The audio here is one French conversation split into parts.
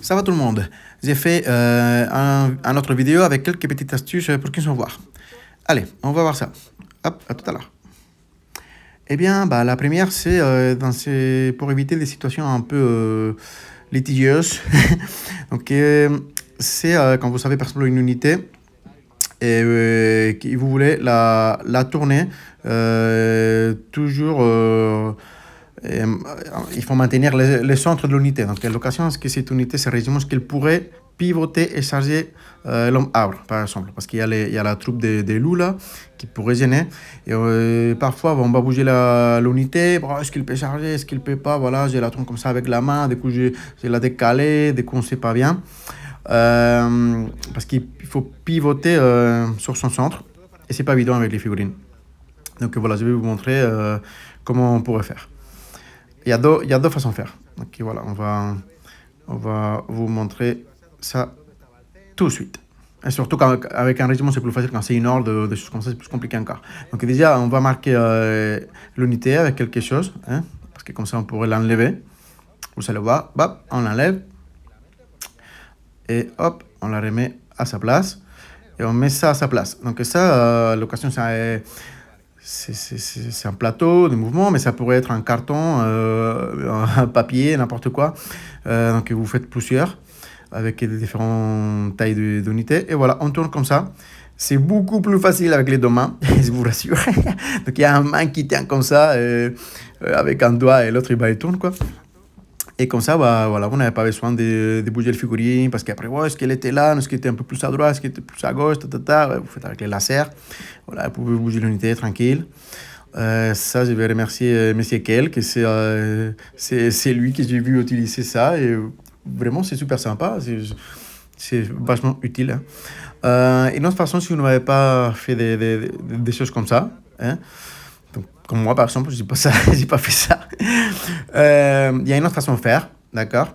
Ça va tout le monde? J'ai fait un autre vidéo avec quelques petites astuces pour qu'ils s'en voient. Allez, on va voir ça. Hop, à tout à l'heure. Eh bien, bah, la première, c'est pour éviter des situations un peu litigieuses. Donc, c'est quand vous savez, par exemple, une unité et que vous voulez la tourner toujours. Il faut maintenir le centre de l'unité. Donc, l'occasion, est-ce que cette unité se résume ce qu'elle pourrait pivoter et charger l'homme arbre, par exemple. Parce qu'il y a la troupe des loups là qui pourrait gêner. Et parfois, on va bouger l'unité. Bon, est-ce qu'il peut charger, est-ce qu'il peut pas? Voilà, j'ai la tourne comme ça avec la main. Du coup, j'ai la décalée. Du coup, on ne sait pas bien. Parce qu'il faut pivoter sur son centre. Et c'est pas évident avec les figurines. Donc voilà, je vais vous montrer comment on pourrait faire. Il y a deux façons de faire. Donc voilà, on va vous montrer ça tout de suite. Et surtout qu'avec un régiment, c'est plus facile. Quand c'est une horde, des choses comme ça, c'est plus compliqué encore. Donc déjà, on va marquer l'unité avec quelque chose, hein, parce que comme ça, on pourrait l'enlever. Vous allez voir, hop, on l'enlève. Et hop, on la remet à sa place. Et on met ça à sa place. Donc ça, l'occasion, c'est un plateau de mouvement, mais ça pourrait être un carton, un papier, n'importe quoi. Donc vous faites plusieurs avec des différentes tailles d'unités. Et voilà, on tourne comme ça. C'est beaucoup plus facile avec les deux mains, je vous rassure. Donc il y a un main qui tient comme ça, avec un doigt et l'autre il va et tourne quoi. Et comme ça, bah, voilà, vous n'avez pas besoin de bouger le figurine parce qu'après, ouais, est-ce qu'elle était là, est-ce qu'elle était un peu plus à droite, est-ce qu'elle était plus à gauche, ouais, vous faites avec les lasers. Voilà, vous pouvez bouger l'unité tranquille. Ça, je vais remercier Monsieur Kel, que c'est lui que j'ai vu utiliser ça. Et vraiment, c'est super sympa. C'est vachement utile. Hein. Une autre façon, si vous n'avez pas fait des choses comme ça, hein, donc, comme moi, par exemple, j'ai pas ça, j'ai pas fait ça. Il y a une autre façon de faire, d'accord?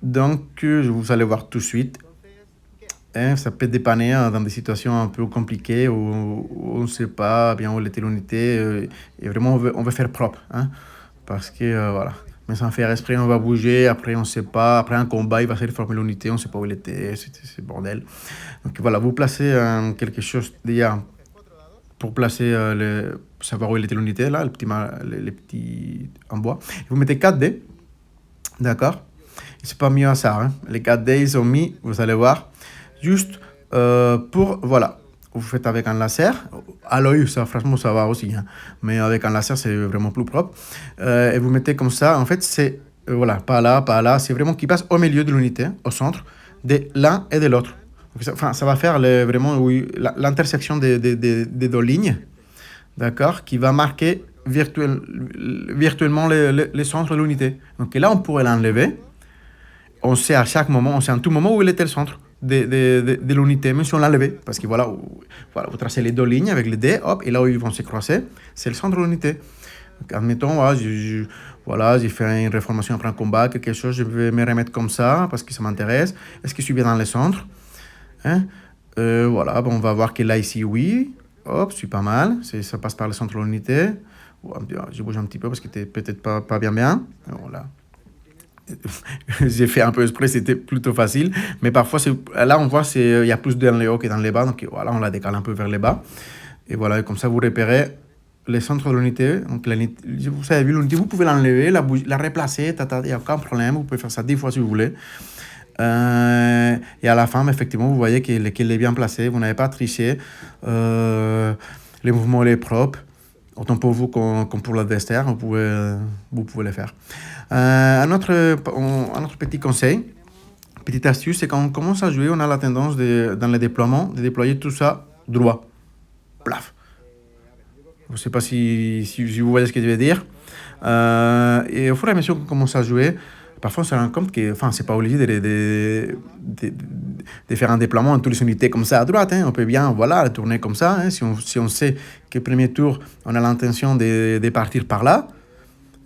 Donc, vous allez voir tout de suite. Hein, ça peut dépanner dans des situations un peu compliquées où on ne sait pas bien où était l'unité et vraiment on veut faire propre. Hein, parce que voilà. Mais sans faire esprit, on va bouger. Après, on ne sait pas. Après un combat, il va se former l'unité. On ne sait pas où il était. C'est bordel. Donc voilà, vous placez quelque chose déjà pour placer savoir où il était l'unité, là, les petits en bois. Vous mettez 4 dés, d'accord? C'est pas mieux à ça. Hein. Les 4 dés, ils sont mis, vous allez voir, juste pour, voilà, vous faites avec un laser. À l'œil, ça, franchement, ça va aussi. Hein. Mais avec un laser, c'est vraiment plus propre. Et vous mettez comme ça. En fait, c'est, voilà, pas là, pas là. C'est vraiment qui passe au milieu de l'unité, au centre, de l'un et de l'autre. Enfin, ça va faire vraiment oui, l'intersection des deux lignes, d'accord, qui va marquer virtuellement les centres de l'unité. Donc là, on pourrait l'enlever. On sait à chaque moment, on sait en tout moment où il était le centre de l'unité, même si on l'a enlevé. Parce que voilà, voilà, vous tracez les deux lignes avec les dés, hop, et là où ils vont se croiser, c'est le centre de l'unité. Donc, admettons, voilà, j'ai fait une réformation après un combat, quelque chose, je vais me remettre comme ça parce que ça m'intéresse. Est-ce que je suis bien dans le centre? Hein? Voilà, bon, on va voir que là, ici, oui. Hop, c'est pas mal. Ça passe par le centre de l'unité. Je bouge un petit peu parce que c'était peut-être pas bien bien. Voilà. J'ai fait un peu exprès, c'était plutôt facile. Mais parfois, là, on voit il y a plus dans les hauts que dans les bas. Donc voilà, on la décale un peu vers les bas. Et voilà, et comme ça, vous repérez les centres de l'unité. Donc, vous avez vu l'unité, vous pouvez l'enlever, la replacer. Il n'y a aucun problème. Vous pouvez faire ça 10 fois si vous voulez. Et à la fin, effectivement, vous voyez qu'il est bien placé. Vous n'avez pas triché. Les mouvements, les propres. Autant pour vous comme pour l'adversaire, vous pouvez le faire. Un autre petit conseil, petite astuce, c'est quand on commence à jouer, on a la tendance dans le déploiement de déployer tout ça droit. Plaf. Je ne sais pas si vous voyez ce que je veux dire. Et au fur et à mesure qu'on commence à jouer, parfois on se rend compte que, enfin, c'est pas obligé de faire un déploiement en toutes les unités comme ça à droite. Hein. On peut bien, voilà, tourner comme ça. Hein. Si on sait que premier tour, on a l'intention de partir par là,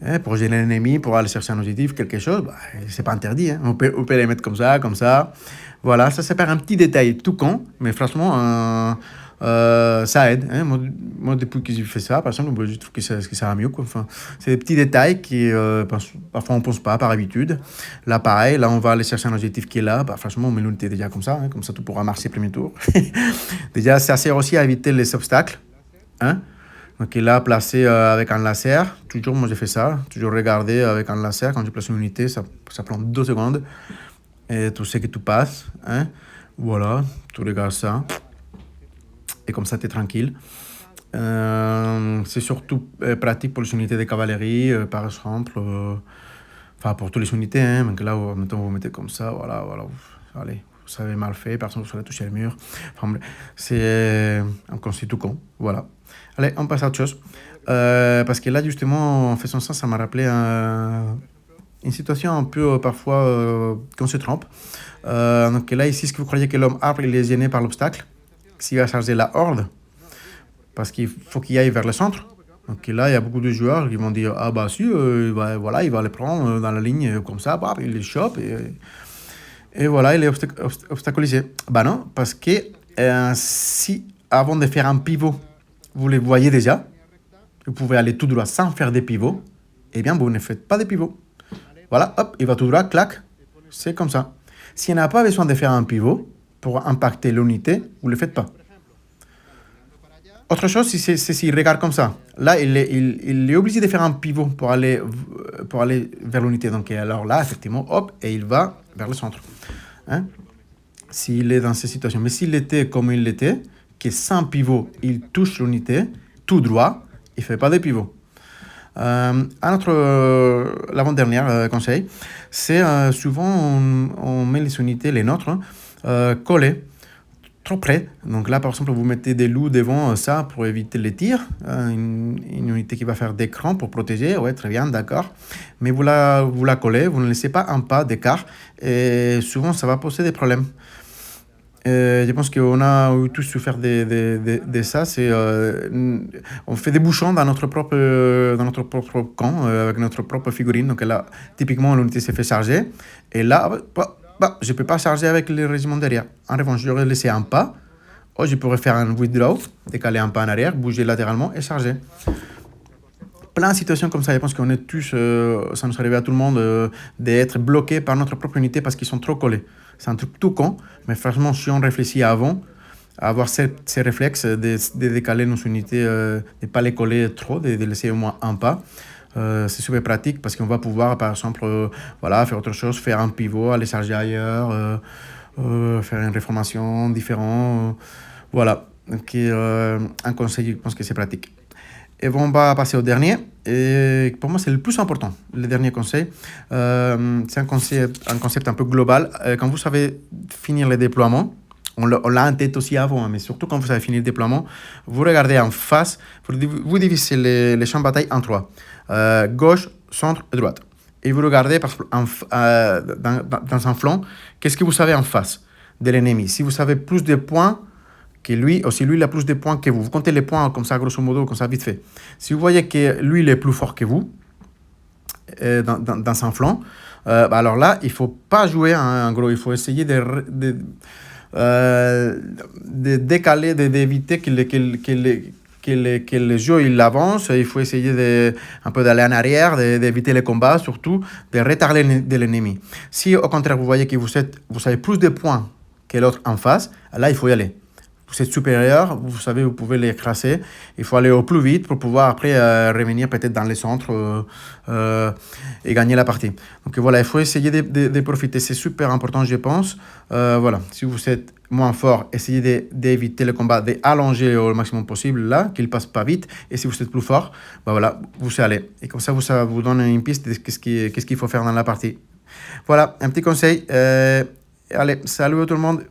hein, pour gêner l'ennemi, pour aller chercher un objectif, quelque chose, bah, c'est pas interdit. Hein. On peut les mettre comme ça, comme ça. Voilà, ça paraît un petit détail tout con, mais franchement, Ça aide. Hein. Moi, depuis que j'ai fait ça, par exemple, je trouve que ça va mieux. Quoi. Enfin, c'est des petits détails qui, parfois, on ne pense pas par habitude. Là, pareil, là, on va aller chercher un objectif qui est là. Bah, franchement, on met l'unité déjà comme ça. Hein, comme ça, tout pourra marcher premier tour. Déjà, ça sert aussi à éviter les obstacles. Hein. Donc, il est là, placé avec un laser. Toujours, moi, j'ai fait ça. Toujours regarder avec un laser. Quand je place une unité, ça prend 2 secondes. Et tu sais que tout passe. Hein. Voilà, tu regardes ça. Et comme ça, tu es tranquille. C'est surtout pratique pour les unités de cavalerie, par exemple. Enfin, pour toutes les unités. Hein, donc là, maintenant, vous mettez comme ça. Voilà, voilà. Allez, vous savez mal fait. Personne ne vous toucher le mur. Enfin, c'est un conseil tout con. Voilà. Allez, on passe à autre chose. Parce que là, justement, en faisant ça, ça m'a rappelé une situation un peu, parfois, qu'on se trompe. Donc là, ici, est-ce que vous croyez que l'homme arbre, il est gêné par l'obstacle? S'il va charger la horde, parce qu'il faut qu'il aille vers le centre. Donc là, il y a beaucoup de joueurs qui vont dire ah bah si, voilà, il va les prendre dans la ligne comme ça, bah, il les chope et voilà, il est obstaculisé. Bah non, parce que si avant de faire un pivot, vous les voyez déjà, vous pouvez aller tout droit sans faire des pivots, eh bien vous ne faites pas de pivots. Voilà, hop, il va tout droit, clac, c'est comme ça. S'il n'a pas besoin de faire un pivot pour impacter l'unité, vous ne le faites pas. Autre chose, c'est s'il regarde comme ça. Là, il est obligé de faire un pivot pour aller vers l'unité. Donc, alors là, effectivement, hop, et il va vers le centre. Hein? S'il est dans cette situation. Mais s'il était comme il l'était, que sans pivot, il touche l'unité, tout droit, il ne fait pas de pivot. L'avant-dernier conseil, c'est souvent on met les unités, les nôtres, collées trop près. Donc là, par exemple, vous mettez des loups devant ça pour éviter les tirs. Une unité qui va faire d'écran pour protéger. Ouais, très bien, d'accord. Mais vous la collez, vous ne laissez pas un pas d'écart. Et souvent, ça va poser des problèmes. Je pense qu'on a tous souffert de ça. On fait des bouchons dans notre propre camp, avec notre propre figurine. Donc là, typiquement, l'unité s'est fait charger. Et là, je ne peux pas charger avec le régiment derrière. En revanche, j'aurais laissé un pas. Ou je pourrais faire un withdraw, décaler un pas en arrière, bouger latéralement et charger. Plein de situations comme ça. Je pense qu'on est tous, ça nous arrive à tout le monde, d'être bloqués par notre propre unité parce qu'ils sont trop collés. C'est un truc tout con, mais franchement, si on réfléchit avant, à avoir ces réflexes de décaler nos unités, de ne pas les coller trop, de laisser au moins un pas, c'est super pratique parce qu'on va pouvoir, par exemple, voilà, faire autre chose, faire un pivot, aller charger ailleurs, faire une réformation différente. Voilà, donc un conseil, je pense que c'est pratique. Et on va passer au dernier. Et pour moi, c'est le plus important. Le dernier conseil, c'est un concept un peu global. Quand vous savez finir le déploiement, on l'a en tête aussi avant, hein, mais surtout quand vous savez finir le déploiement, vous regardez en face, vous divisez les champs de bataille en 3. Gauche, centre et droite. Et vous regardez parce que dans un flanc, qu'est-ce que vous savez en face de l'ennemi. Si vous savez plus de points que lui, ou si lui il a plus de points que vous. Vous comptez les points comme ça, grosso modo, comme ça, vite fait. Si vous voyez que lui, il est plus fort que vous, dans un flanc, alors là, il ne faut pas jouer, en gros, il faut essayer de décaler, d'éviter que le jeu il avance. Il faut essayer un peu d'aller en arrière, d'éviter les combats, surtout de retarder de l'ennemi. Si au contraire, vous voyez que vous avez plus de points que l'autre en face, là, il faut y aller. Vous êtes supérieur, vous savez, vous pouvez l'écraser. Il faut aller au plus vite pour pouvoir après revenir peut-être dans les centres et gagner la partie. Donc voilà, il faut essayer de profiter. C'est super important, je pense. Voilà, si vous êtes moins fort, essayez d'éviter le combat, d'allonger au maximum possible là, qu'il ne passe pas vite. Et si vous êtes plus fort, voilà, vous allez. Et comme ça vous donne une piste de qu'est-ce qu'il faut faire dans la partie. Voilà, un petit conseil. Allez, salut à tout le monde.